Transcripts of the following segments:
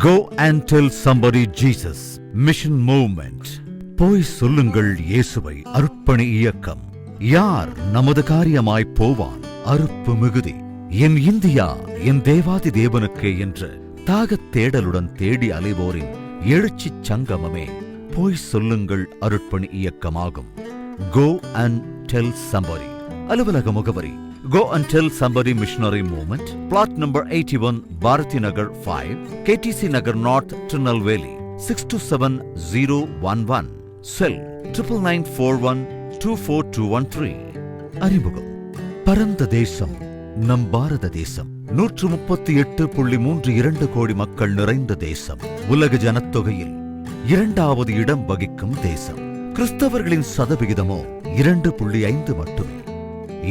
Go and tell somebody Jesus. Mission Movement. போய் சொல்லுங்கள் இயேசுவை. அர்ப்பணி இயக்கம். யார் நமது காரியமாய் போவான்? அறுப்பு மிகுதி. என் இந்தியா என் தேவாதி தேவனுக்கே என்ற தாகத் தேடலுடன் தேடி அலைவோரின் எழுச்சிச் சங்கமமே போய் சொல்லுங்கள் அருட்பணி இயக்கமாகும். Go and tell somebody. அலுவலக முகவரி Go and tell somebody Missionary Movement, plot number 81, Bharati Nagar 5, KTC Nagar North, Tirunelveli, 627011. Cell 9994124213. அறிமுகம். பரந்த தேசம் நம் பாரத தேசம். 138.32 கோடி மக்கள் நிறைந்த தேசம். உலக ஜனத்தொகையில் 2வது இடம் வகிக்கும் தேசம். கிறிஸ்தவர்களின் சதவிகிதமோ 2.5 மட்டுமே.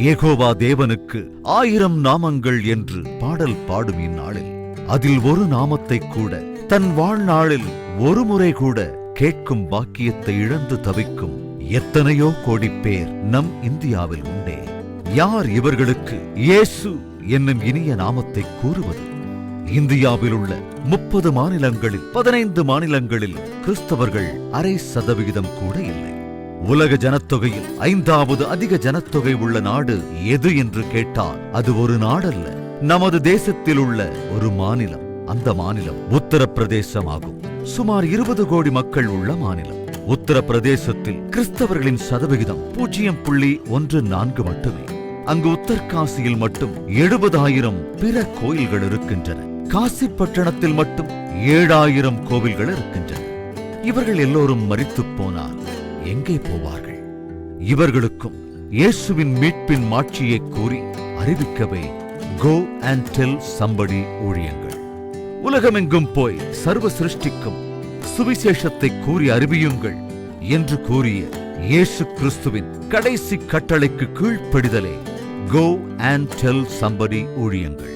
யெகோவா தேவனுக்கு 1000 நாமங்கள் என்று பாடல் பாடும் இந்நாளில் அதில் ஒரு நாமத்தை கூட தன் வாழ்நாளில் ஒரு முறை கூட கேட்கும் பாக்கியத்தை இழந்து தவிக்கும் எத்தனையோ கோடி பேர் நம் இந்தியாவில் உண்டே. யார் இவர்களுக்கு இயேசு என்னும் இனிய நாமத்தை கூறுவது? இந்தியாவில் உள்ள 30 மாநிலங்களில் 15 மாநிலங்களில் கிறிஸ்தவர்கள் 0.5% கூட இல்லை. உலக ஜனத்தொகையில் 5வது அதிக ஜனத்தொகை உள்ள நாடு எது என்று கேட்டால் அது ஒரு நாடல்ல, நமது தேசத்தில் உள்ள ஒரு மாநிலம். அந்த மாநிலம் உத்தரப்பிரதேசம் ஆகும். சுமார் 20 கோடி மக்கள் உள்ள மாநிலம். உத்தரப்பிரதேசத்தில் கிறிஸ்தவர்களின் சதவிகிதம் 0.14 மட்டுமே. அங்கு உத்தர்காசியில் மட்டும் 70,000 பிற கோயில்கள் இருக்கின்றன. காசி பட்டணத்தில் மட்டும் 7,000 கோவில்கள் இருக்கின்றன. இவர்கள் எல்லோரும் மரித்துப் போனால் எங்கே போவார்கள்? இவர்களுக்கும் இயேசுவின் மீட்பின் மாட்சியை கூறி அறிவிக்கவே Go and tell somebody ஊழியங்கள். உலகமெங்கும் போய் சர்வ சிருஷ்டிக்கும் சுவிசேஷத்தை கூறி அறிவியுங்கள் என்று கூறிய இயேசு கிறிஸ்துவின் கடைசி கட்டளைக்கு கீழ்ப்படிதலே Go and tell somebody ஊழியங்கள்.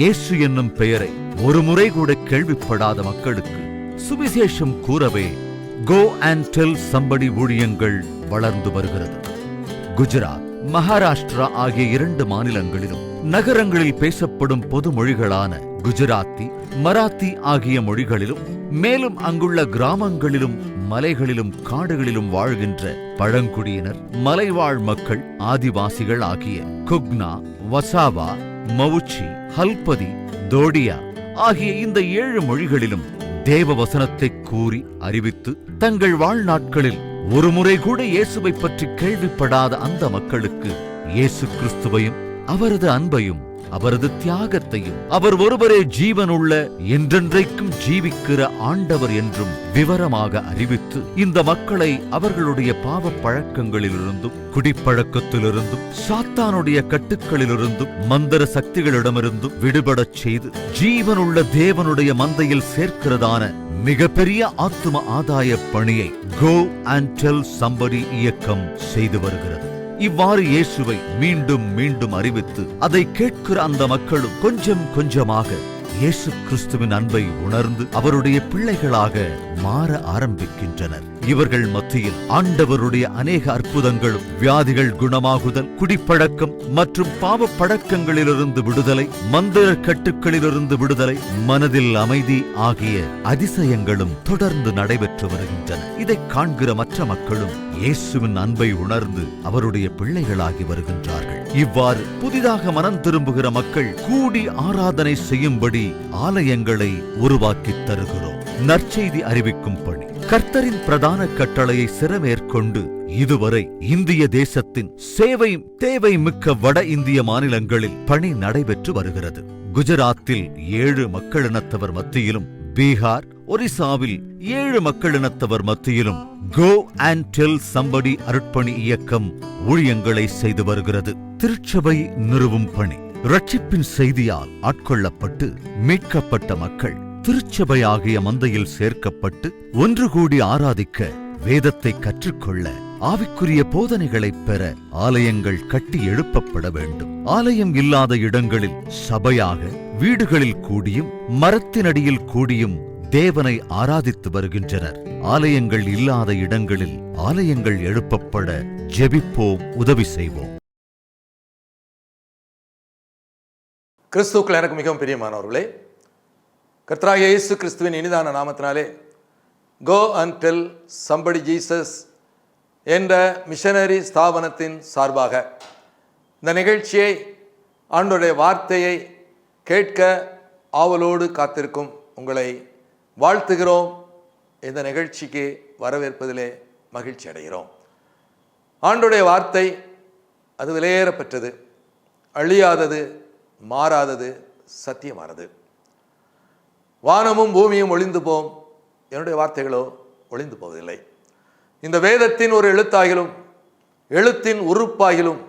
இயேசு என்னும் பெயரை ஒரு முறை கூட கேள்விப்படாத மக்களுக்கு சுவிசேஷம் கூறவே Go and tell somebody ஊழியங்கள் வளர்ந்து வருகிறது. குஜராத், மகாராஷ்டிரா ஆகிய 2 மாநிலங்களிலும் நகரங்களில் பேசப்படும் பொது மொழிகளான குஜராத்தி, மராத்தி ஆகிய மொழிகளிலும், மேலும் அங்குள்ள கிராமங்களிலும் மலைகளிலும் காடுகளிலும் வாழ்கின்ற பழங்குடியினர், மலைவாழ் மக்கள், ஆதிவாசிகள் ஆகிய குக்னா, வசாவா, மவுச்சி, ஹல்பதி, தோடியா ஆகிய இந்த 7 மொழிகளிலும் தேவ வசனத்தை கூறி அறிவித்து தங்கள் வாழ்நாட்களில் ஒரு முறை கூட இயேசுவை பற்றி கேள்விப்படாத அந்த மக்களுக்கு இயேசு கிறிஸ்துவையும் அவரது அன்பையும் அவரது தியாகத்தையும் அவர் ஒருவரே ஜீவனுள்ள என்றென்றைக்கும் ஜீவிக்கிற ஆண்டவர் என்றும் விவரமாக அறிவித்து இந்த மக்களை அவர்களுடைய பாவ பழக்கங்களிலிருந்தும், குடிப்பழக்கத்திலிருந்தும், சாத்தானுடைய கட்டுக்களிலிருந்தும், மந்திர சக்திகளிடமிருந்தும் விடுபடச் செய்து ஜீவனுள்ள தேவனுடைய மந்தையில் சேர்க்கிறதான மிகப்பெரிய ஆத்தும ஆதாய பணியை Go and tell somebody இயக்கம் செய்து வருகிறது. இவ்வாறு இயேசுவை மீண்டும் மீண்டும் அறிவித்து அதை கேட்கிற அந்த மக்களும் கொஞ்சம் கொஞ்சமாக இயேசு கிறிஸ்துவின் அன்பை உணர்ந்து அவருடைய பிள்ளைகளாக மாற ஆரம்பிக்கின்றனர். இவர்கள் மத்தியில் ஆண்டவருடைய அநேக அற்புதங்களும், வியாதிகள் குணமாகுதல், குடிப்பழக்கம் மற்றும் பாவ பழக்கங்களிலிருந்து விடுதலை, மந்திர கட்டுக்களிலிருந்து விடுதலை, மனதில் அமைதி ஆகிய அதிசயங்களும் தொடர்ந்து நடைபெற்று வருகின்றன. இதை காண்கிற மற்ற மக்களும் இயேசுவின் அன்பை உணர்ந்து அவருடைய பிள்ளைகளாகி வருகின்றார்கள். இவ்வாறு புதிதாக மனம் திரும்புகிற மக்கள் கூடி ஆராதனை செய்யும்படி ஆலயங்களை உருவாக்கித் தருகிறோம். நற்செய்தி அறிவிக்கும் பணி கர்த்தரின் பிரதான கட்டளையை சிறமேற்கொண்டு இதுவரை இந்திய தேசத்தின் தேவை மிக்க வட இந்திய மாநிலங்களில் பணி நடைபெற்று வருகிறது. குஜராத்தில் 7 மக்களினத்தவர் மத்தியிலும், பீகார், ஒரிசாவில் 7 மக்களினத்தவர் மத்தியிலும் Go and tell somebody அருட்பணி இயக்கம் ஊழியங்களை செய்து வருகிறது. திருச்சபை நிறுவும் பணி. ரட்சிப்பின் செய்தியால் ஆட்கொள்ளப்பட்டு மீட்கப்பட்ட மக்கள் திருச்சபையாகிய மந்தையில் சேர்க்கப்பட்டு ஒன்று கூடி ஆராதிக்க, வேதத்தை கற்றுக்கொள்ள, ஆவிக்குரிய போதனைகளைப் பெற ஆலயங்கள் கட்டி எழுப்பப்பட வேண்டும். ஆலயம் இல்லாத இடங்களில் சபையாக வீடுகளில் கூடியும் மரத்தினடியில் கூடியும் தேவனை ஆராதித்து வருகின்றனர். ஆலயங்கள் இல்லாத இடங்களில் ஆலயங்கள் எழுப்பப்பட ஜெபிப்போம், உதவி செய்வோம். கிறிஸ்துவுக்குள் எனக்கு மிகவும் பிரியமானவர்களே, கர்த்தராகிய இயேசு கிறிஸ்துவின் இனிதான நாமத்தினாலே go and tell somebody Jesus என்ற மிஷனரி ஸ்தாபனத்தின் சார்பாக இந்த நிகழ்ச்சியை, ஆண்டவருடைய வார்த்தையை கேட்க ஆவலோடு காத்திருக்கும் உங்களை வாழ்த்துகிறோம். இந்த நிகழ்ச்சிக்கு வரவேற்பதிலே மகிழ்ச்சி அடைகிறோம். ஆண்டவருடைய வார்த்தை அது விலையேறப்பெற்றது, அழியாதது, மாறாதது, சத்தியமானது. வானமும் பூமியும் ஒளிந்து போம், என்னுடைய வார்த்தைகளோ ஒளிந்து போவதில்லை. இந்த வேதத்தின் ஒரு எழுத்தாகிலும் எழுத்தின் உறுப்பாகிலும்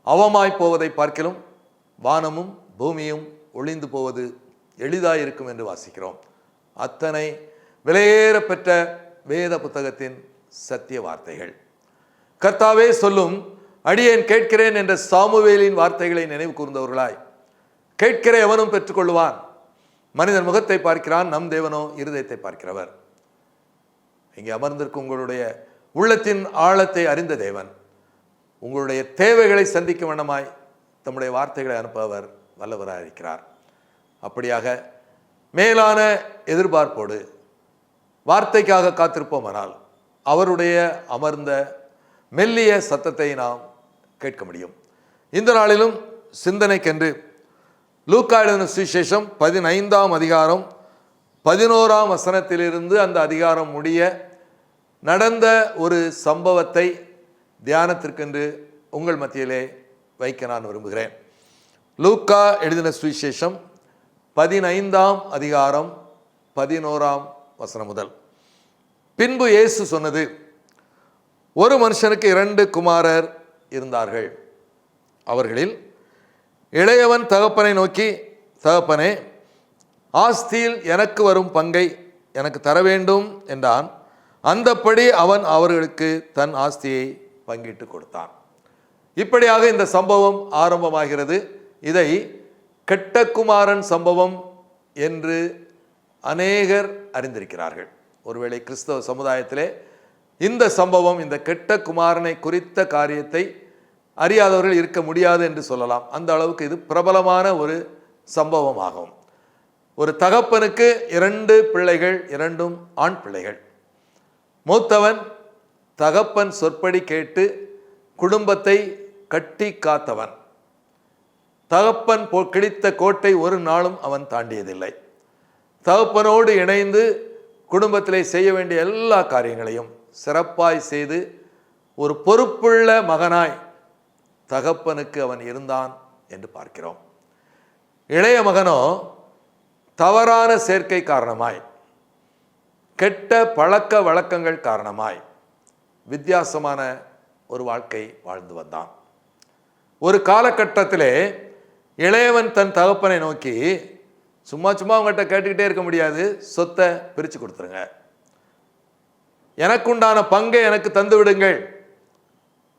அவமாய் போவதை பார்க்கிலும் வானமும் பூமியும் ஒளிந்து போவது எளிதாயிருக்கும் என்று வாசிக்கிறோம். அத்தனை விலையேற பெற்ற வேத புத்தகத்தின் சத்திய வார்த்தைகள். கர்த்தாவே சொல்லும், அடியேன் கேட்கிறேன் என்ற சாமுவேலின் வார்த்தைகளை நினைவு கூர்ந்தவர்களாய், கேட்கிற எவனும் பெற்றுக்கொள்வான். மனிதன் முகத்தை பார்க்கிறான், நம் தேவனோ இருதயத்தை பார்க்கிறவர். இங்கே அமர்ந்திருக்கும் உங்களுடைய உள்ளத்தின் ஆழத்தை அறிந்த தேவன் உங்களுடைய தேவைகளை சந்திக்கும் வண்ணமாய் தம்முடைய வார்த்தைகளை அனுப்பவர் வல்லவராக இருக்கிறார். அப்படியாக மேலான எதிர்பார்ப்போடு வார்த்தைக்காக காத்திருப்போமானால் அவருடைய அமர்ந்த மெல்லிய சத்தத்தை நாம் கேட்க முடியும். இந்த நாளிலும் சிந்தனைக்கென்று லூக்கா எழுதின சுவிசேஷம் 15ஆம் அதிகாரம் 11ஆம் வசனத்திலிருந்து அந்த அதிகாரம் முடிய நடந்த ஒரு சம்பவத்தை தியானத்திற்கென்று உங்கள் மத்தியிலே வைக்க நான் விரும்புகிறேன். லூக்கா எழுதின சுவிசேஷம் 15ஆம் அதிகாரம் 11ஆம் வசனம் முதல். பின்பு இயேசு சொன்னது, ஒரு மனுஷனுக்கு 2 குமாரர் இருந்தார்கள். அவர்களில் இளையவன் தகப்பனை நோக்கி, தகப்பனே, ஆஸ்தியில் எனக்கு வரும் பங்கை எனக்கு தர வேண்டும் என்றான். அந்தப்படி அவன் அவர்களுக்கு தன் ஆஸ்தியை பங்கிட்டு கொடுத்தான். இப்படியாக இந்த சம்பவம் ஆரம்பமாகிறது. இதை கெட்ட குமாரன் சம்பவம் என்று அநேகர் அறிந்திருக்கிறார்கள். ஒருவேளை கிறிஸ்தவ சமுதாயத்திலே இந்த சம்பவம், இந்த கெட்ட குமாரனை குறித்த காரியத்தை அறியாதவர்கள் இருக்க முடியாது என்று சொல்லலாம். அந்த அளவுக்கு இது பிரபலமான ஒரு சம்பவம் ஆகும். ஒரு தகப்பனுக்கு 2 பிள்ளைகள், 2ம் ஆண் பிள்ளைகள். மூத்தவன் தகப்பன் சொற்படி கேட்டு குடும்பத்தை கட்டி காத்தவன். தகப்பன் கிழித்த கோட்டை ஒரு நாளும் அவன் தாண்டியதில்லை. தகப்பனோடு இணைந்து குடும்பத்திலே செய்ய வேண்டிய எல்லா காரியங்களையும் சிறப்பாய் செய்து ஒரு பொறுப்புள்ள மகனாய் தகப்பனுக்கு அவன் இருந்தான் என்று பார்க்கிறோம். இளைய மகனோ தவறான சேர்க்கை காரணமாய், கெட்ட பழக்க வழக்கங்கள் காரணமாய் வித்தியாசமான ஒரு வாழ்க்கை வாழ்ந்து வந்தான். ஒரு காலகட்டத்திலே இளையவன் தன் தகப்பனை நோக்கி, சும்மா அவங்ககிட்ட கேட்டுக்கிட்டே இருக்க முடியாது, சொத்தை பிரித்து கொடுத்துருங்க, எனக்குண்டான பங்கை எனக்கு தந்து விடுங்கள்,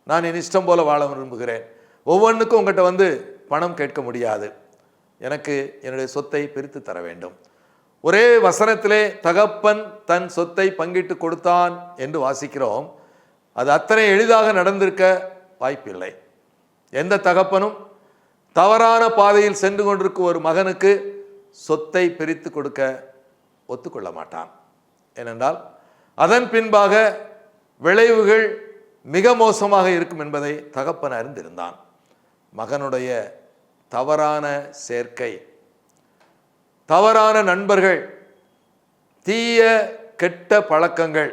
நான் என் இஷ்டம் போல வாழ விரும்புகிறேன், ஒவ்வொன்றுக்கும் உங்கள்கிட்ட வந்து பணம் கேட்க முடியாது, எனக்கு என்னுடைய சொத்தை பிரித்து தர வேண்டும். ஒரே வசனத்திலே தகப்பன் தன் சொத்தை பங்கிட்டு கொடுத்தான் என்று வாசிக்கிறோம். அது அத்தனை எளிதாக நடந்திருக்க வாய்ப்பில்லை. எந்த தகப்பனும் தவறான பாதையில் சென்று கொண்டிருக்கும் ஒரு மகனுக்கு சொத்தை பிரித்து கொடுக்க ஒத்துக்கொள்ள மாட்டான். ஏனென்றால் அதன் பின்பாக விளைவுகள் மிக மோசமாக இருக்கும் என்பதை தகப்பன் அறிந்திருந்தான். மகனுடைய தவறான சேர்க்கை, தவறான நண்பர்கள், தீய கெட்ட பழக்கங்கள்,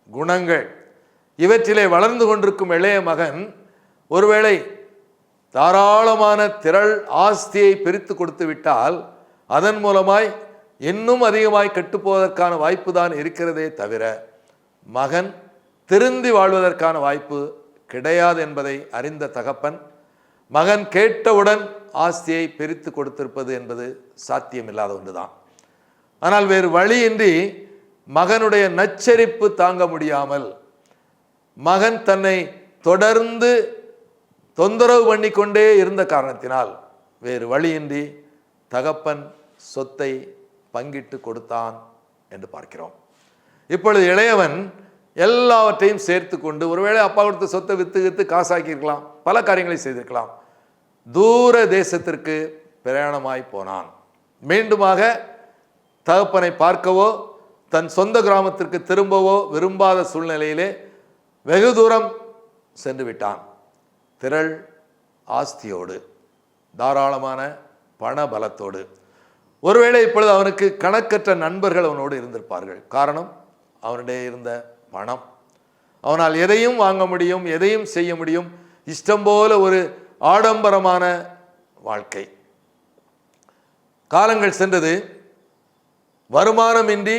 குணங்கள், இவற்றிலே வளர்ந்து கொண்டிருக்கும் இளைய மகன் ஒருவேளை தாராளமான திரள் ஆஸ்தியை பிரித்து கொடுத்து விட்டால் அதன் மூலமாய் இன்னும் அதிகமாய் கெட்டுப்போவதற்கான வாய்ப்பு தான் இருக்கிறதே தவிர மகன் திருந்தி வாழ்வதற்கான வாய்ப்பு கிடையாது என்பதை அறிந்த தகப்பன் மகன் கேட்டவுடன் ஆஸ்தியை பிரித்து கொடுத்திருப்பது என்பது சாத்தியமில்லாத ஒன்றுதான். ஆனால் வேறு வழியின்றி மகனுடைய நச்சரிப்பு தாங்க முடியாமல் மகன் தன்னை தொடர்ந்து தொந்தரவு பண்ணி கொண்டே இருந்த காரணத்தினால் வேறு வழியின்றி தகப்பன் சொத்தை பங்கிட்டு கொடுத்தான் என்று பார்க்கிறோம். இப்பொழுது இளையவன் எல்லாவற்றையும் சேர்த்து கொண்டு, ஒருவேளை அப்பா கொடுத்த சொத்தை வித்து காசாக்கியிருக்கலாம், பல காரியங்களை செய்திருக்கலாம், தூர தேசத்திற்கு பிரயாணமாய் போனான். மீண்டுமாக தகப்பனை பார்க்கவோ தன் சொந்த கிராமத்திற்கு திரும்பவோ விரும்பாத சூழ்நிலையிலே வெகு தூரம் சென்று விட்டான். திரள் ஆஸ்தியோடு, தாராளமான பண பலத்தோடு. ஒருவேளை இப்பொழுது அவனுக்கு கணக்கற்ற நண்பர்கள் அவனோடு இருந்திருப்பார்கள். காரணம், அவனுடைய இருந்த பணம். அவனால் எதையும் வாங்க முடியும், எதையும் செய்ய முடியும். இஷ்டம் போல ஒரு ஆடம்பரமான வாழ்க்கை. காலங்கள் சென்றது. வருமானமின்றி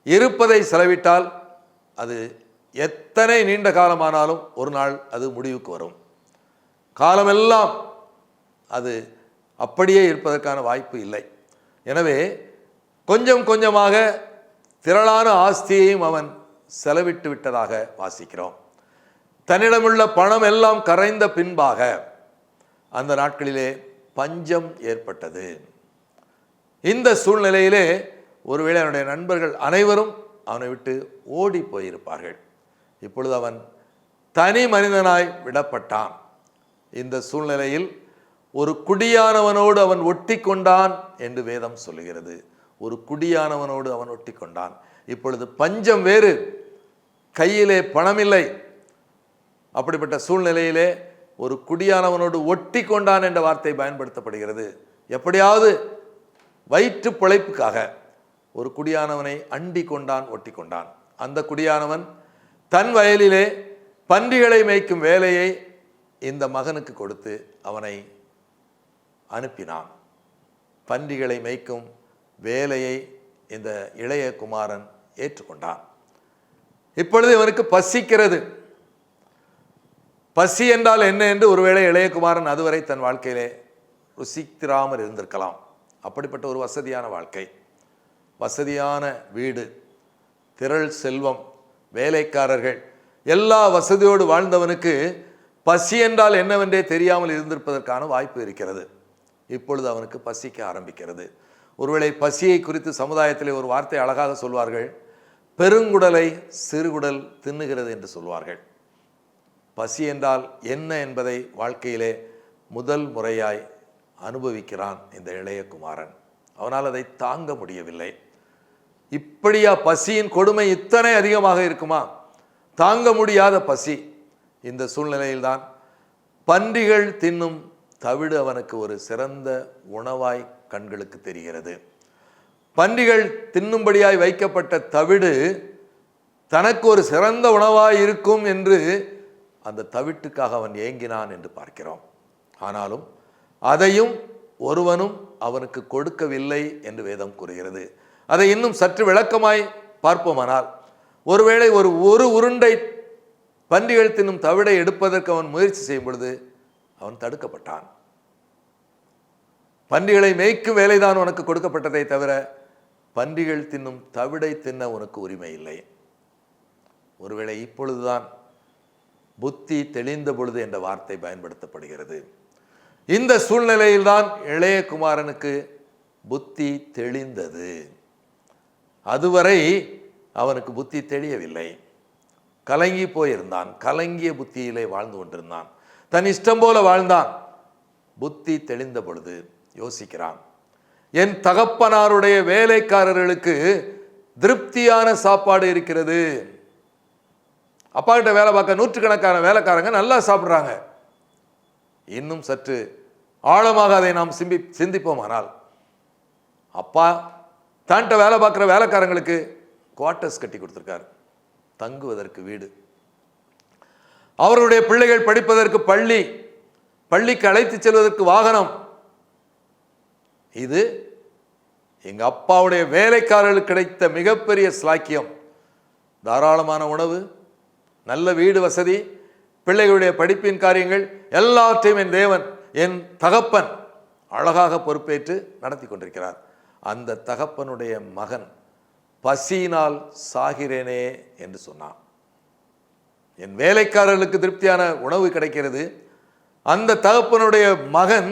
இருப்பதை செலவிட்டால் அது எத்தனை நீண்ட காலமானாலும் ஒரு நாள் அது முடிவுக்கு வரும். காலமெல்லாம் அது அப்படியே இருப்பதற்கான வாய்ப்பு இல்லை. எனவே கொஞ்சம் கொஞ்சமாக திரளான ஆஸ்தியையும் அவன் செலவிட்டு விட்டதாக வாசிக்கிறோம். தன்னிடமுள்ள பணம் எல்லாம் கரைந்த பின்பாக அந்த நாட்களிலே பஞ்சம் ஏற்பட்டது. இந்த சூழ்நிலையிலே ஒருவேளை அவனுடைய நண்பர்கள் அனைவரும் அவனை விட்டு ஓடி போயிருப்பார்கள். இப்பொழுது அவன் தனி மனிதனாய் விடப்பட்டான். இந்த சூழ்நிலையில் ஒரு குடியானவனோடு அவன் ஒட்டி கொண்டான் என்று வேதம் சொல்லுகிறது. ஒரு குடியானவனோடு அவன் ஒட்டி கொண்டான். இப்பொழுது பஞ்சம் வேறு, கையிலே பணமில்லை. அப்படிப்பட்ட சூழ்நிலையிலே ஒரு குடியானவனோடு ஒட்டி கொண்டான் என்ற வார்த்தை பயன்படுத்தப்படுகிறது. எப்படியாவது வயிற்று பிழைப்புக்காக ஒரு குடியானவனை அண்டி கொண்டான், ஒட்டி கொண்டான். அந்த குடியானவன் தன் வயலிலே பன்றிகளை மேய்க்கும் வேலையை இந்த மகனுக்கு கொடுத்து அவனை அனுப்பினான். பன்றிகளை மேய்க்கும் வேலையை இந்த இளைய குமாரன் ஏற்றுக்கொண்டான். இப்பொழுது இவனுக்கு பசிக்கிறது. பசி என்றால் என்ன என்று ஒருவேளை இளைய குமாரன் அதுவரை தன் வாழ்க்கையிலே ருசித்திராமல் இருந்திருக்கலாம். அப்படிப்பட்ட ஒரு வசதியான வாழ்க்கை, வசதியான வீடு, திரள் செல்வம், வேலைக்காரர்கள், எல்லா வசதியோடு வாழ்ந்தவனுக்கு பசி என்றால் என்னவென்றே தெரியாமல் இருந்திருப்பதற்கான வாய்ப்பு இருக்கிறது. இப்பொழுது அவனுக்கு பசிக்க ஆரம்பிக்கிறது. ஒருவேளை பசியை குறித்து சமுதாயத்திலே ஒரு வார்த்தை அழகாக சொல்வார்கள், பெருங்குடலை சிறுகுடல் தின்னுகிறது என்று சொல்வார்கள். பசி என்றால் என்ன என்பதை வாழ்க்கையிலே முதல் முறையாய் அனுபவிக்கிறான் இந்த இளைய குமாரன். அவனால் அதை தாங்க முடியவில்லை. இப்படியா பசியின் கொடுமை இத்தனை அதிகமாக இருக்குமா? தாங்க முடியாத பசி. இந்த சூழ்நிலையில்தான் பன்றிகள் தின்னும் தவிடு அவனுக்கு ஒரு சிறந்த உணவாய் கண்களுக்கு தெரிகிறது. பன்றிகள் தின்னும்படியாய் வைக்கப்பட்ட தவிடு தனக்கு ஒரு சிறந்த உணவாய் இருக்கும் என்று அந்த தவிட்டுக்காக அவன் ஏங்கினான் என்று பார்க்கிறோம். ஆனாலும் அதையும் ஒருவனும் அவனுக்கு கொடுக்கவில்லை என்று வேதம் கூறுகிறது. அதை இன்னும் சற்று விளக்கமாய் பார்ப்போமானால், ஒருவேளை ஒரு உருண்டை பன்றிகள் தின்னும் தவிடை எடுப்பதற்கு அவன் முயற்சி செய்யும் பொழுது அவன் தடுக்கப்பட்டான். பன்றிகளை மேய்க்கும் வேலைதான் உனக்கு கொடுக்கப்பட்டதை தவிர பன்றிகள் தின்னும் தவிடை தின்ன உனக்கு உரிமை இல்லை. ஒருவேளை இப்பொழுதுதான் புத்தி தெளிந்த பொழுது என்ற வார்த்தை பயன்படுத்தப்படுகிறது. இந்த சூழ்நிலையில்தான் இளைய குமாரனுக்கு புத்தி தெளிந்தது. அதுவரை அவனுக்கு புத்தி தெளியவில்லை. கலங்கி போயிருந்தான். கலங்கிய புத்தியிலே வாழ்ந்து கொண்டிருந்தான். தன் இஷ்டம் போல வாழ்ந்தான். புத்தி தெளிந்த பொழுது யோசிக்கிறான், என் தகப்பனாருடைய வேலைக்காரர்களுக்கு திருப்தியான சாப்பாடு இருக்கிறது. அப்பா கிட்ட வேலை பார்க்க நூற்றுக்கணக்கான வேலைக்காரங்க நல்லா சாப்பிட்றாங்க. இன்னும் சற்று ஆழமாக அதை நாம் சிந்திப்போமானால், அப்பா தான்ட்ட வேலை பார்க்குற வேலைக்காரங்களுக்கு குவார்ட்டர்ஸ் கட்டி கொடுத்துருக்காரு, தங்குவதற்கு வீடு, அவருடைய பிள்ளைகள் படிப்பதற்கு பள்ளிக்கு அழைத்து செல்வதற்கு வாகனம். இது எங்க அப்பாவுடைய வேலைக்காரர்களுக்கு கிடைத்த மிகப்பெரிய ஸ்லாக்கியம். தாராளமான உணவு, நல்ல வீடு வசதி, பிள்ளைகளுடைய படிப்பின் காரியங்கள் எல்லாற்றையும் என் தேவன், என் தகப்பன் அழகாக பொறுப்பேற்று நடத்தி கொண்டிருக்கிறார். அந்த தகப்பனுடைய மகன் பசியினால் சாகிறேனே என்று சொன்னான். என் வேலைக்காரர்களுக்கு திருப்தியான உணவு கிடைக்கிறது, அந்த தகப்பனுடைய மகன்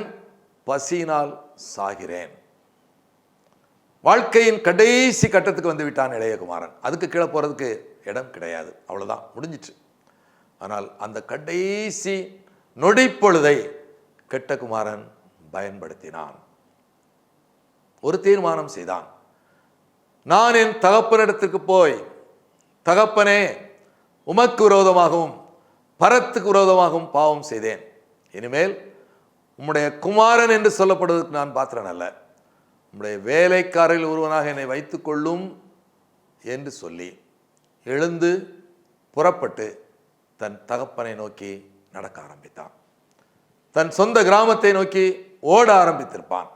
பசியினால் சாகிறேன். வாழ்க்கையின் கடைசி கட்டத்துக்கு வந்து விட்டான் இளையகுமாரன். அதுக்கு கீழே போறதுக்கு இடம் கிடையாது, அவ்வளவுதான், முடிஞ்சிட்டு. ஆனால் அந்த கடைசி நொடிப்பொழுதை கெட்ட குமாரன் பயன்படுத்தினான். ஒரு தீர்மானம் செய்தான், நான் என் தகப்பனிடத்திற்கு போய், தகப்பனே, உமக்கு விரோதமாகவும் பரத்துக்கு விரோதமாகவும் பாவம் செய்தேன். இனிமேல் உம்முடைய குமாரன் என்று சொல்லப்படுவதற்கு நான் பாத்திரன் அல்ல. உம்முடைய வேலைக்காரரில் ஒருவனாக என்னை வைத்துக் கொள்ளும் என்று சொல்லி எழுந்து புறப்பட்டு தன் தகப்பனை நோக்கி நடக்க ஆரம்பித்தான். தன் சொந்த கிராமத்தை நோக்கி ஓட ஆரம்பித்திருப்பான்.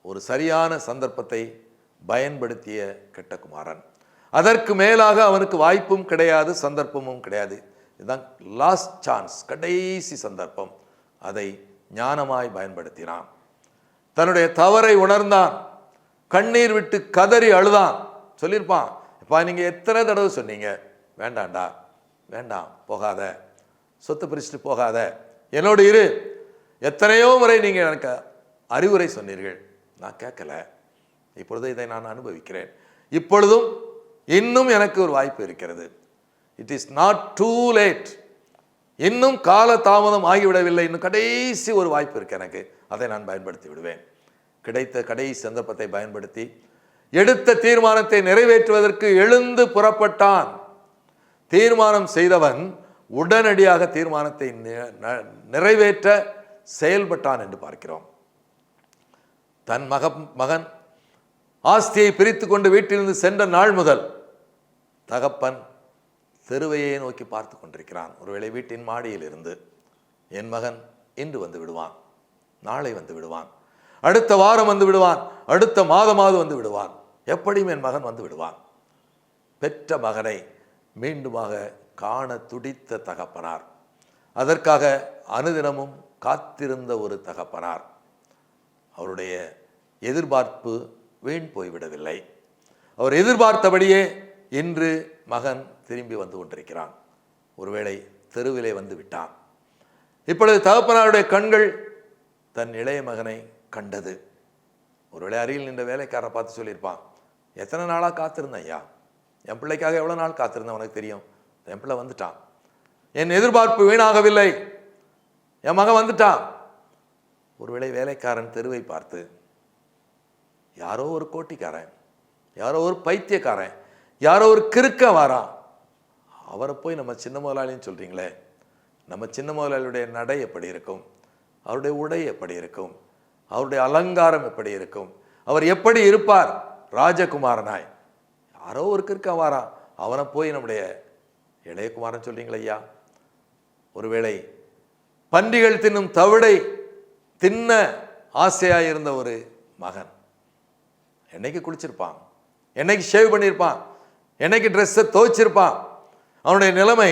ஒரு சரியான சந்தர்ப்பத்தை பயன்படுத்திய கெட்ட குமாரன். அதற்கு மேலாக அவனுக்கு வாய்ப்பும் கிடையாது, சந்தர்ப்பமும் கிடையாது. இதுதான் லாஸ்ட் சான்ஸ், கடைசி சந்தர்ப்பம். அதை ஞானமாய் பயன்படுத்தினான். தன்னுடைய தவறை உணர்ந்தான். கண்ணீர் விட்டு கதறி அழுதான். சொல்லியிருப்பான், இப்போ நீங்கள் எத்தனை தடவை சொன்னீங்க, வேண்டாண்டா, வேண்டாம், போகாத, சொத்து பிரிச்சுட்டு போகாத, என்னோடு இரு. எத்தனையோ முறை நீங்கள் எனக்கு அறிவுரை சொன்னீர்கள், நான் கேட்கல. இப்பொழுது இதை நான் அனுபவிக்கிறேன். இப்பொழுதும் இன்னும் எனக்கு ஒரு வாய்ப்பு இருக்கிறது. It is not too late. இன்னும் கால தாமதம் ஆகிவிடவில்லை. இன்னும் கடைசி ஒரு வாய்ப்பு இருக்கு எனக்கு. அதை நான் பயன்படுத்தி விடுவேன். கிடைத்த கடைசி சந்தர்ப்பத்தை பயன்படுத்தி எடுத்த தீர்மானத்தை நிறைவேற்றுவதற்கு எழுந்து புறப்பட்டான். தீர்மானம் செய்தவன் உடனடியாக தீர்மானத்தை நிறைவேற்ற செயல்பட்டான் என்று பார்க்கிறோம். தன் மகன் ஆஸ்தியை பிரித்து கொண்டு வீட்டிலிருந்து சென்ற நாள் முதல் தகப்பன் தெருவையே நோக்கி பார்த்து கொண்டிருக்கிறான். ஒருவேளை வீட்டின் மாடியில் இருந்து, என் மகன் இன்று வந்து விடுவான், நாளை வந்து விடுவான், அடுத்த வாரம் வந்து விடுவான், அடுத்த மாதமாவது வந்து விடுவான், எப்படியும் என் மகன் வந்து விடுவான். பெற்ற மகனை மீண்டுமாக காண துடித்த தகப்பனார், அதற்காக அனுதினமும் காத்திருந்த ஒரு தகப்பனார். அவருடைய எதிர்பார்ப்பு வீண் போய்விடவில்லை. அவர் எதிர்பார்த்தபடியே இன்று மகன் திரும்பி வந்து கொண்டிருக்கிறான். ஒருவேளை தெருவிலே வந்து விட்டான். இப்பொழுது தகப்பனாருடைய கண்கள் தன் இளைய மகனை கண்டது. ஒருவேளை அருகில் நின்ற வேலைக்காரரை பார்த்து சொல்லியிருப்பான், எத்தனை நாளாக காத்திருந்தேன் ஐயா, என் பிள்ளைக்காக எவ்வளோ நாள் காத்திருந்தேன் உனக்கு தெரியும், என் பிள்ளை வந்துட்டான், என் எதிர்பார்ப்பு வீணாகவில்லை, என் மகன் வந்துட்டான். ஒருவேளை வேலைக்காரன் தெருவை பார்த்து, யாரோ ஒரு கோட்டிக்காரன், யாரோ ஒரு பைத்தியக்காரன், யாரோ ஒரு கிறுக்க வாரான், அவரை போய் நம்ம சின்ன முதலாளின்னு சொல்கிறீங்களே, நம்ம சின்ன முதலாளியுடைய நடை எப்படி இருக்கும், அவருடைய உடை எப்படி இருக்கும், அவருடைய அலங்காரம் எப்படி இருக்கும், அவர் எப்படி இருப்பார் ராஜகுமாரனாய், யாரோ ஒரு கிறுக்க வாரான், அவனை போய் நம்முடைய இளையகுமாரன் சொல்கிறீங்களே ஐயா. ஒருவேளை பன்றிகள் தின்னும் தவிடை தின்ன ஆசையாக இருந்த ஒரு மகன் என்னைக்கு குளிச்சிருப்பான், என்னைக்கு ஷேவ் பண்ணியிருப்பான், என்னைக்கு ட்ரெஸ்ஸை துவைச்சிருப்பான். அவனுடைய நிலைமை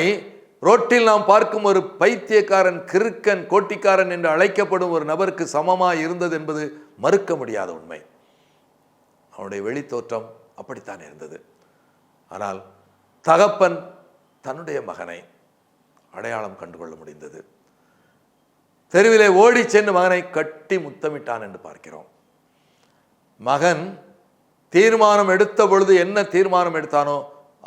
ரோட்டில் நாம் பார்க்கும் ஒரு பைத்தியக்காரன், கிறுக்கன், கோட்டிக்காரன் என்று அழைக்கப்படும் ஒரு நபருக்கு சமமாக இருந்தது என்பது மறுக்க முடியாத உண்மை. அவனுடைய வெளித்தோற்றம் அப்படித்தான் இருந்தது. ஆனால் தகப்பன் தன்னுடைய மகனை அடையாளம் கண்டுகொள்ள முடிந்தது. தெருவிலே ஓடி சென்று மகனை கட்டி முத்தமிட்டான் என்று பார்க்கிறோம். மகன் தீர்மானம் எடுத்த பொழுது என்ன தீர்மானம் எடுத்தானோ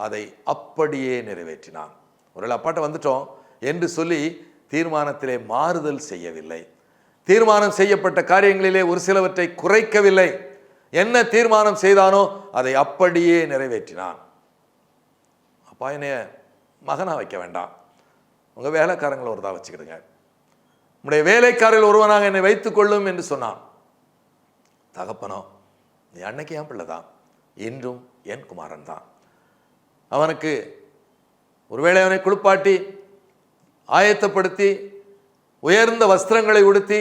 அதை அப்படியே நிறைவேற்றினான். ஒரு அப்பாட்ட வந்துட்டோம் என்று சொல்லி தீர்மானத்திலே மாறுதல் செய்யவில்லை. தீர்மானம் செய்யப்பட்ட காரியங்களிலே ஒரு சிலவற்றை குறைக்கவில்லை. என்ன தீர்மானம் செய்தானோ அதை அப்படியே நிறைவேற்றினான். அப்பா, என்னைய மகனா வைக்க வேண்டாம், உங்கள் வேலைக்காரங்களை ஒருதா வச்சுக்கிடுங்க, உங்களுடைய வேலைக்காரில் ஒருவனாக என்னை வைத்துக் கொள்ளும் என்று சொன்னான். தகப்பனோ, நீ அன்னைக்கு என் பிள்ளை தான், இன்றும் என் குமாரன் தான். அவனுக்கு ஒருவேளை அவனை குளிப்பாட்டி ஆயத்தப்படுத்தி உயர்ந்த வஸ்திரங்களை உடுத்தி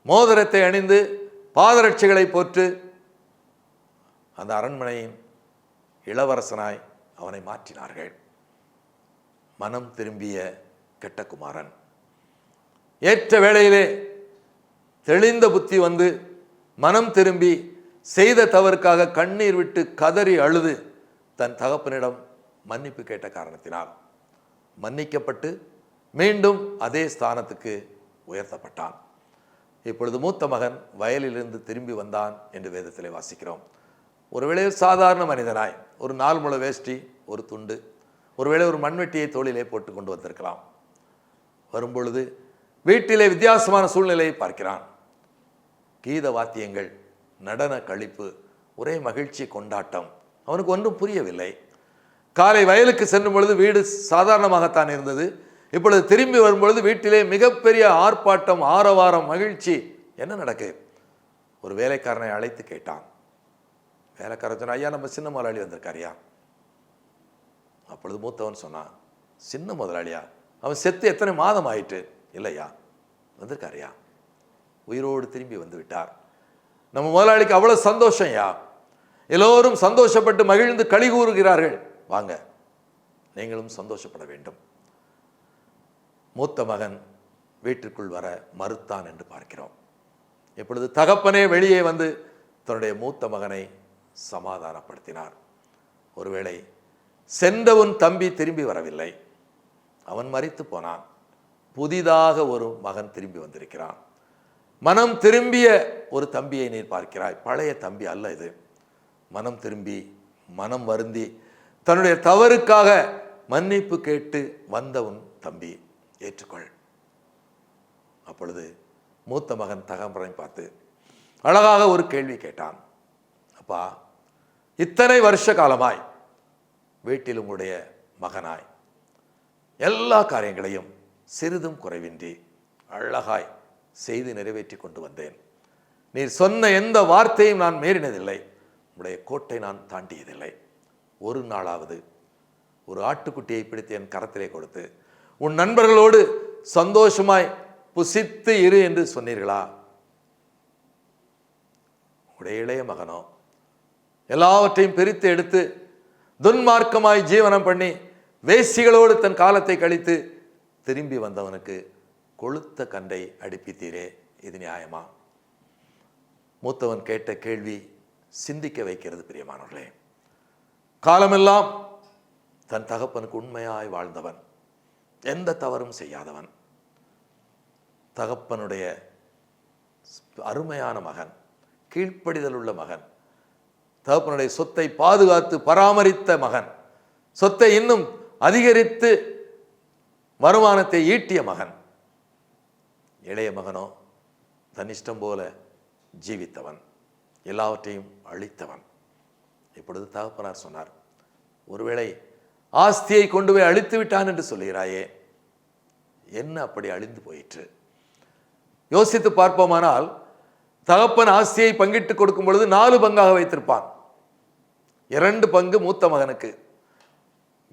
மோதிரத்தை அணிந்து பாதரட்சிகளை போற்று அந்த அரண்மனையின் இளவரசனாய் அவனை மாற்றினார்கள். மனம் திரும்பிய கெட்ட குமாரன் ஏற்ற வேளையிலே தெளிந்த புத்தி வந்து மனம் திரும்பி செய்த தவறுக்காக கண்ணீர் விட்டு கதறி அழுது தன் தகப்பனிடம் மன்னிப்பு கேட்ட காரணத்தினால் மன்னிக்கப்பட்டு மீண்டும் அதே ஸ்தானத்துக்கு உயர்த்தப்பட்டான். இப்பொழுது மூத்த மகன் வயலிலிருந்து திரும்பி வந்தான் என்று வேதத்திலே வாசிக்கிறோம். ஒருவேளை சாதாரண மனிதனாய் ஒரு 4 முழ வேஷ்டி, ஒரு துண்டு, ஒருவேளை ஒரு மண்வெட்டியை தோளிலே போட்டு கொண்டு வந்திருக்கலாம். வரும்பொழுது வீட்டிலே வித்தியாசமான சூழ்நிலையை பார்க்கிறான். கீத வாத்தியங்கள், நடன கழிப்பு, ஒரே மகிழ்ச்சி, கொண்டாட்டம். அவனுக்கு ஒன்றும் புரியவில்லை. காலை வயலுக்கு செல்லும் பொழுது வீடு சாதாரணமாகத்தான் இருந்தது. இப்பொழுது திரும்பி வரும்பொழுது வீட்டிலே மிகப்பெரிய ஆர்ப்பாட்டம், ஆரவாரம், மகிழ்ச்சி. என்ன நடக்கு? ஒரு வேலைக்காரனை அழைத்து கேட்டான். வேலைக்காரன் சொன்ன, ஐயா நம்ம சின்ன முதலாளி வந்திருக்காரியா. அப்பொழுது மூத்தவன் சொன்னான், சின்ன முதலாளியா? அவன் செத்து எத்தனை மாதம் ஆயிட்டு? இல்லையா, வந்திருக்காரியா, உயிரோடு திரும்பி வந்து விட்டார். நம்ம முதலாளிக்கு அவ்வளவு சந்தோஷம் யா. எல்லோரும் சந்தோஷப்பட்டு மகிழ்ந்து களி கூறுகிறார்கள். வாங்க, நீங்களும் சந்தோஷப்பட வேண்டும். மூத்த மகன் வீட்டிற்குள் வர மறுத்தான் என்று பார்க்கிறோம். இப்பொழுது தகப்பனே வெளியே வந்து தன்னுடைய மூத்த மகனை சமாதானப்படுத்தினார். ஒருவேளை சென்றவன் தம்பி திரும்பி வரவில்லை, அவன் மரித்து போனான். புதிதாக ஒரு மகன் திரும்பி வந்திருக்கிறான். மனம் திரும்பிய ஒரு தம்பியை நீர் பார்க்கிறாய். பழைய தம்பி அல்ல இது. மனம் திரும்பி, மனம் வருந்தி, தன்னுடைய தவறுக்காக மன்னிப்பு கேட்டு வந்த உன் தம்பி, ஏற்றுக்கொள். அப்பொழுது மூத்த மகன் தகப்பனை பார்த்து அழகாக ஒரு கேள்வி கேட்டான். அப்பா, இத்தனை வருஷ காலமாய் வீட்டில் உங்களுடைய மகனாய் எல்லா காரியங்களையும் சிறிதும் குறைவின்றி அழகாய் செய்து நிறைவேற்றி கொண்டு வந்தேன். நீர் சொன்ன எந்த வார்த்தையும் நான் மீறினதில்லை, உடைய கோட்டை நான் தாண்டியதில்லை. ஒரு நாளாவது ஒரு ஆட்டுக்குட்டியை பிடித்து என் கரத்திலே கொடுத்து உன் நண்பர்களோடு சந்தோஷமாய் புசித்து இரு என்று சொன்னீர்களா? உடைய இளைய மகனோ எல்லாவற்றையும் பிரித்து எடுத்து துன்மார்க்கமாய் ஜீவனம் பண்ணி வேசிகளோடு தன் காலத்தை கழித்து திரும்பி வந்தவனுக்கு கொளுத்த கண்டை அடிப்பித்தீரே, இது நியாயமா? மூத்தவன் கேட்ட கேள்வி சிந்திக்க வைக்கிறது. பிரியமானவர்களே, காலமெல்லாம் தன் தகப்பனுக்கு உண்மையாய் வாழ்ந்தவன், எந்த தவறும் செய்யாதவன், தகப்பனுடைய அருமையான மகன், கீழ்ப்படிதல் உள்ள மகன், தகப்பனுடைய சொத்தை பாதுகாத்து பராமரித்த மகன், சொத்தை இன்னும் அதிகரித்து வருமானத்தை ஈட்டிய மகன். இளைய மகனோ தன் இஷ்டம் போல ஜீவித்தவன், எல்லாவற்றையும் அழித்தவன். இப்பொழுது தகப்பனார் சொன்னார், ஒருவேளை ஆஸ்தியை கொண்டு போய் அழித்து விட்டான் என்று சொல்கிறாயே, என்ன அப்படி அழிந்து போயிற்று? யோசித்து பார்ப்போமானால், தகப்பன் ஆஸ்தியை பங்கிட்டு கொடுக்கும் பொழுது 4 பங்காக வைத்திருப்பான். 2 பங்கு மூத்த மகனுக்கு,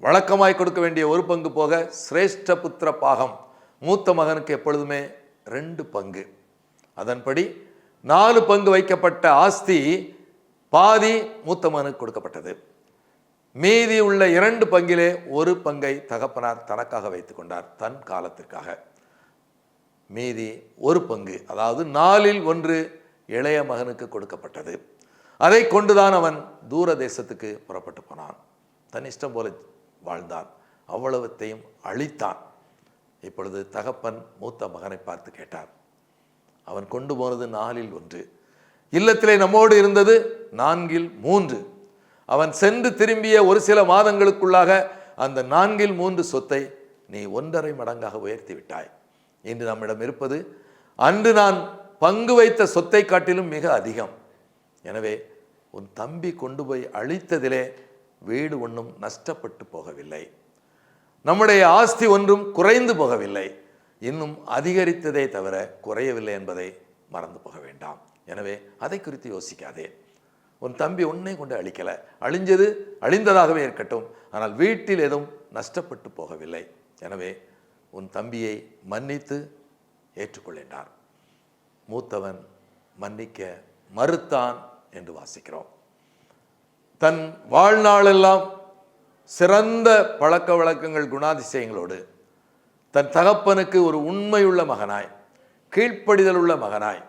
வழக்கமாய் கொடுக்க வேண்டிய 1 பங்கு போக சிரேஷ்ட புத்திர பாகம் மூத்த மகனுக்கு எப்பொழுதுமே 2 பங்கு. அதன்படி 4 பங்கு வைக்கப்பட்ட ஆஸ்தி பாதி மூத்த மகனுக்கு கொடுக்கப்பட்டது. மீதி உள்ள 2 பங்கிலே 1 பங்கை தகப்பனார் தனக்காக வைத்துக் கொண்டார், தன் காலத்திற்காக. மீதி 1 பங்கு, அதாவது 4ல் 1 இளைய மகனுக்கு கொடுக்கப்பட்டது. அதை கொண்டுதான் அவன் தூர தேசத்துக்கு புறப்பட்டு போனான். தன் இஷ்டம் போல வாழ்ந்தான், அவ்வளவத்தையும் அழித்தான். இப்பொழுது தகப்பன் மூத்த மகனை பார்த்து கேட்டார். அவன் கொண்டு போனது 4ல் 1, இல்லத்திலே நம்மோடு இருந்தது 4ல் 3. அவன் சென்று திரும்பிய ஒரு சில மாதங்களுக்குள்ளாக அந்த 4ல் 3 சொத்தை நீ 1.5 மடங்காக உயர்த்தி விட்டாய். இன்று நம்மிடம் இருப்பது அன்று நான் பங்கு வைத்த சொத்தை காட்டிலும் மிக அதிகம். எனவே உன் தம்பி கொண்டு போய் அழித்ததிலே வீடு ஒன்றும் நஷ்டப்பட்டு போகவில்லை, நம்முடைய ஆஸ்தி ஒன்றும் குறைந்து போகவில்லை, இன்னும் அதிகரித்ததே தவிர குறையவில்லை என்பதை மறந்து போக வேண்டாம். எனவே அதை குறித்து யோசிக்காதே. உன் தம்பி உன்னை கொண்டு அழிக்கலை, அழிஞ்சது அழிந்ததாகவே இருக்கட்டும், ஆனால் வீட்டில் எதுவும் நஷ்டப்பட்டு போகவில்லை. எனவே உன் தம்பியை மன்னித்து ஏற்றுக்கொள்கின்றார். மூத்தவன் மன்னிக்க மறுத்தான் என்று வாசிக்கிறோம். தன் வாழ்நாளெல்லாம் சிறந்த பழக்க வழக்கங்கள், குணாதிசயங்களோடு தன் தகப்பனுக்கு ஒரு உண்மையுள்ள மகனாய், கீழ்ப்படிதல் உள்ள மகனாய்,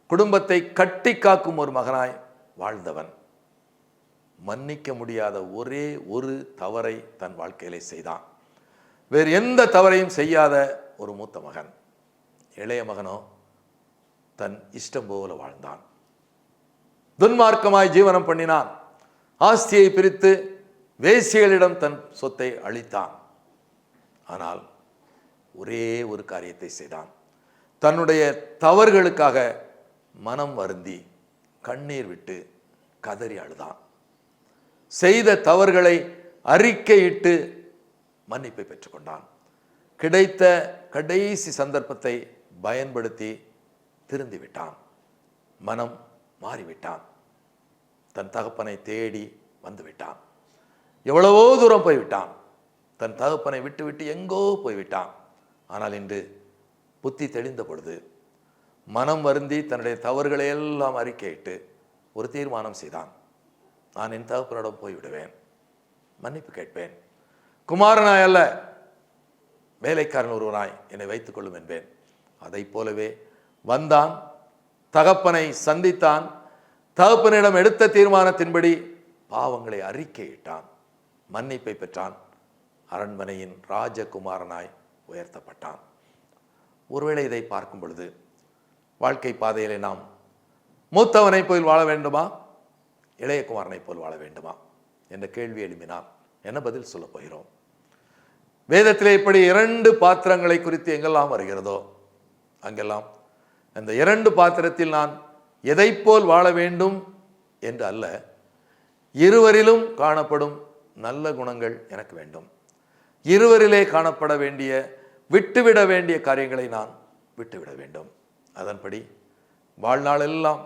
குடும்பத்தை கட்டி காக்கும் ஒரு மகனாய் வாழ்ந்தவன் மன்னிக்க முடியாத ஒரே ஒரு தவறை தன் வாழ்க்கையிலே செய்தான். வேறு எந்த தவறையும் செய்யாத ஒரு மூத்த மகன். இளைய மகனோ தன் இஷ்டம் போல வாழ்ந்தான், துன்மார்க்கமாய் ஜீவனம் பண்ணினான், ஆஸ்தியை பிரித்து வேசிகளிடம் தன் சொத்தை அளித்தான். ஆனால் ஒரே ஒரு காரியத்தை செய்தான். தன்னுடைய தவறுகளுக்காக மனம் வருந்தி கண்ணீர் விட்டு கதறி அழுதான். செய்த தவறுகளை அறிக்கையிட்டு மன்னிப்பை பெற்றுக்கொண்டான். கிடைத்த கடைசி சந்தர்ப்பத்தை பயன்படுத்தி திருந்திவிட்டான். மனம் மாறிவிட்டான். தன் தகப்பனை தேடி வந்துவிட்டான். எவ்வளவோ தூரம் போய்விட்டான். தன் தகப்பனை விட்டுவிட்டு எங்கோ போய்விட்டான். ஆனால் இன்று புத்தி தெளிந்த பொழுது மனம் வருந்தி தன்னுடைய தவறுகளை எல்லாம் அறிக்கையிட்டு ஒரு தீர்மானம் செய்தான். நான் என் தகப்பனிடம் போய்விடுவேன், மன்னிப்பு கேட்பேன். குமாரனாய் அல்ல, வேலைக்காரன் ஒருவனாய் என்னை வைத்துக் கொள்ளும் என்பேன். அதை போலவே வந்தான், தகப்பனை சந்தித்தான். தகப்பனிடம் எடுத்த தீர்மானத்தின்படி பாவங்களை அறிக்கையிட்டான், மன்னிப்பை பெற்றான். அரண்மனையின் ராஜகுமாரனாய் உயர்த்தப்பட்டான். ஒருவேளை இதை பார்க்கும் பொழுது வாழ்க்கை பாதையிலே நாம் மூத்தவனை போல் வாழ வேண்டுமா, இளைய குமாரனை போல் வாழ வேண்டுமா என்ற கேள்வி எழுப்பினால் என்ன பதில் சொல்ல போகிறோம்? வேதத்திலே இப்படி 2 பாத்திரங்களை குறித்து எங்கெல்லாம் வருகிறதோ அங்கெல்லாம் அந்த 2 பாத்திரத்தில் நான் எதை போல் வாழ வேண்டும் என்று அல்ல, இருவரிலும் காணப்படும் நல்ல குணங்கள் எனக்கு வேண்டும். இருவரிலே காணப்பட வேண்டிய விட்டுவிட வேண்டிய காரியங்களை நான் விட்டுவிட வேண்டும். அதன்படி வாழ்நாளெல்லாம்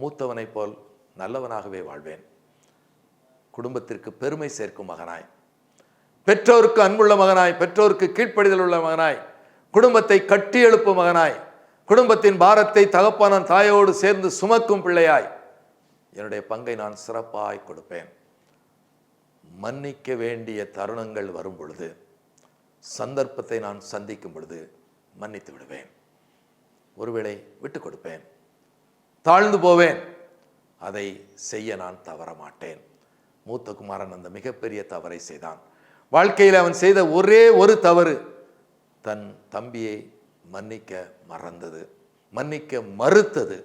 மூத்தவனைப் போல் நல்லவனாகவே வாழ்வேன். குடும்பத்திற்கு பெருமை சேர்க்கும் மகனாய், பெற்றோருக்கு அன்புள்ள மகனாய், பெற்றோருக்கு கீழ்ப்படிதல் உள்ள மகனாய், குடும்பத்தை கட்டி எழுப்பும் மகனாய், குடும்பத்தின் பாரத்தை தகப்பன தாயோடு சேர்ந்து சுமக்கும் பிள்ளையாய் என்னுடைய பங்கை நான் சிறப்பாய் கொடுப்பேன். மன்னிக்க வேண்டிய தருணங்கள் வரும் பொழுது, சந்தர்ப்பத்தை நான் சந்திக்கும் பொழுது மன்னித்து விடுவேன். ஒருவேளை விட்டு கொடுப்பேன், தாழ்ந்து போவேன். அதை செய்ய நான் தவற மாட்டேன். மூத்த குமாரன் அந்த மிகப்பெரிய தவறை செய்தான். வாழ்க்கையில் அவன் செய்த ஒரே ஒரு தவறு, தன் தம்பியை மன்னிக்க மறந்தது, மன்னிக்க மறுத்தது.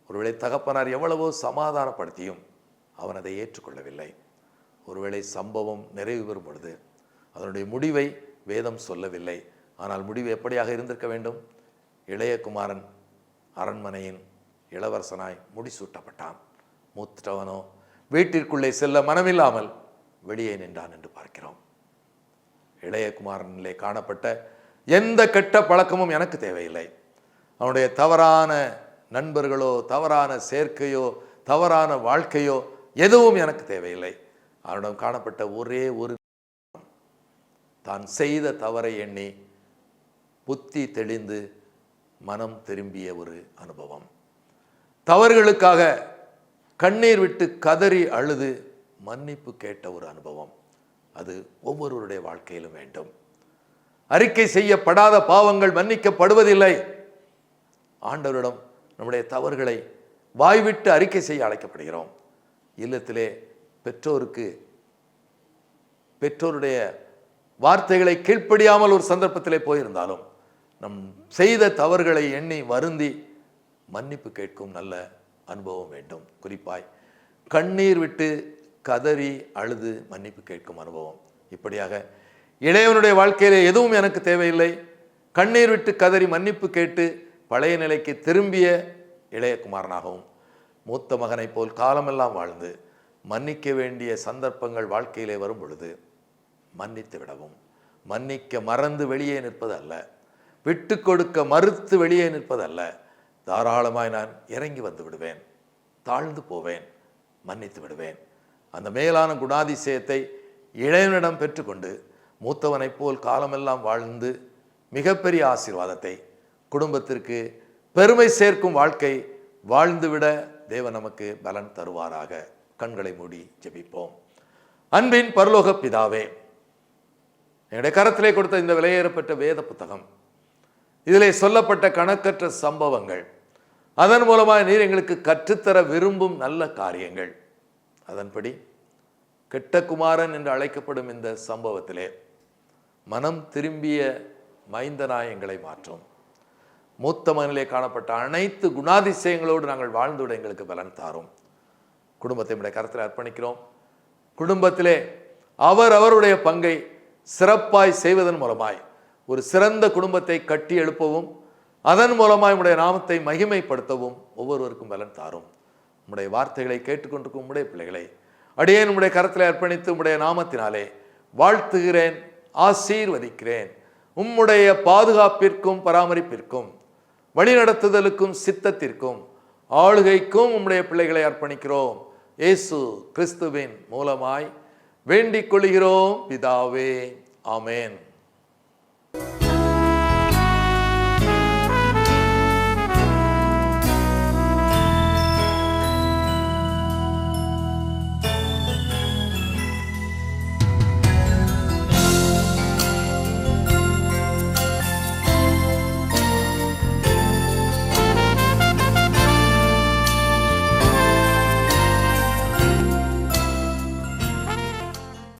ஒருவேளை தகப்பனார் எவ்வளவோ சமாதானப்படுத்தியும் அவன் அதை ஏற்றுக்கொள்ளவில்லை. ஒருவேளை சம்பவம் நிறைவு பெறும் பொழுது அதனுடைய முடிவை வேதம் சொல்லவில்லை. ஆனால் முடிவு எப்படியாக இருந்திருக்க வேண்டும்? இளைய குமாரன் அரண்மனையின் இளவரசனாய் முடிசூட்டப்பட்டான். மூத்தவனோ வீட்டிற்குள்ளே செல்ல மனமில்லாமல் வெளியே நின்றான் என்று பார்க்கிறோம். இளைய குமாரனிலே காணப்பட்ட எந்த கெட்ட பழக்கமும் எனக்கு தேவையில்லை. அவனுடைய தவறான நண்பர்களோ, தவறான சேர்க்கையோ, தவறான வாழ்க்கையோ எதுவும் எனக்கு தேவையில்லை. அவனிடம் காணப்பட்ட ஒரே ஒரு, தான் செய்த தவறை எண்ணி புத்தி தெளிந்து மனம் திரும்பிய ஒரு அனுபவம். தவறுகளுக்காக கண்ணீர் விட்டு கதறி அழுது மன்னிப்பு கேட்ட ஒரு அனுபவம். அது ஒவ்வொருவருடைய வாழ்க்கையிலும் வேண்டும். அறிக்கை செய்யப்படாத பாவங்கள் மன்னிக்கப்படுவதில்லை. ஆண்டவரிடம் நம்முடைய தவறுகளை வாய்விட்டு அறிக்கை செய்ய அழைக்கப்படுகிறோம். இல்லத்திலே பெற்றோருடைய வார்த்தைகளை கீழ்ப்படியாமல் ஒரு சந்தர்ப்பத்திலே போயிருந்தாலும் நம் செய்த தவறுகளை எண்ணி வருந்தி மன்னிப்பு கேட்கும் நல்ல அனுபவம் வேண்டும். குறிப்பாய் கண்ணீர் விட்டு கதறி அழுது மன்னிப்பு கேட்கும் அனுபவம். இப்படியாக இளையவனுடைய வாழ்க்கையிலே எதுவும் எனக்கு தேவையில்லை, கண்ணீர் விட்டு கதறி மன்னிப்பு கேட்டு பழைய நிலைக்கு திரும்பிய இளைய குமாரனாகவும், மூத்த மகனைப் போல் காலமெல்லாம் வாழ்ந்து மன்னிக்க வேண்டிய சந்தர்ப்பங்கள் வாழ்க்கையிலே வரும் பொழுது மன்னித்து விடவும், மன்னிக்க மறந்து வெளியே நிற்பது அல்ல, விட்டு கொடுக்க மறுத்து வெளியே நிற்பது அல்ல, தாராளமாய் நான் இறங்கி வந்து விடுவேன், தாழ்ந்து போவேன், மன்னித்து விடுவேன். அந்த மேலான குணாதிசயத்தை இளையவனிடம் பெற்றுக்கொண்டு மூத்தவனைப் போல் காலமெல்லாம் வாழ்ந்து மிகப்பெரிய ஆசீர்வாதத்தை, குடும்பத்திற்கு பெருமை சேர்க்கும் வாழ்க்கை வாழ்ந்துவிட தேவன் நமக்கு பலன் தருவாராக. கண்களை மூடி ஜெபிப்போம். அன்பின் பரலோக பிதாவே, என்னுடைய கரத்திலே கொடுத்த இந்த விலையேறப்பட்ட வேத புத்தகம், இதிலே சொல்லப்பட்ட கணக்கற்ற சம்பவங்கள், அதன் மூலமாக நீர் எங்களுக்கு கற்றுத்தர விரும்பும் நல்ல காரியங்கள், அதன்படி கெட்ட குமாரன் என்று அழைக்கப்படும் இந்த சம்பவத்திலே மனம் திரும்பிய மைந்தனாய் எங்களை மாற்றும். மூத்த மகனிலே காணப்பட்ட அனைத்து குணாதிசயங்களோடு நாங்கள் வாழ்ந்துவிட எங்களுக்கு பலன் தாரும். குடும்பத்தை நம்முடைய கருத்தில் அர்ப்பணிக்கிறோம். குடும்பத்திலே அவருடைய பங்கை சிறப்பாய் செய்வதன் மூலமாய் ஒரு சிறந்த குடும்பத்தை கட்டி எழுப்பவும், அதன் மூலமாய் நம்முடைய நாமத்தை மகிமைப்படுத்தவும் ஒவ்வொருவருக்கும் பலன் தாரும். உம்முடைய வார்த்தைகளை கேட்டுக்கொண்டிருக்கும் உம்முடைய பிள்ளைகளை அடியேன் உம்முடைய கரத்தில் அர்ப்பணித்து உம்முடைய நாமத்தினாலே வாழ்த்துகிறேன், ஆசீர்வதிக்கிறேன். உம்முடைய பாதுகாப்பிற்கும் பராமரிப்பிற்கும் வழிநடத்துதலுக்கும் சித்தத்திற்கும் ஆளுகைக்கும் உம்முடைய பிள்ளைகளை அர்ப்பணிக்கிறோம். இயேசு கிறிஸ்துவின் மூலமாய் வேண்டிக் கொள்கிறோம் பிதாவே. ஆமென்.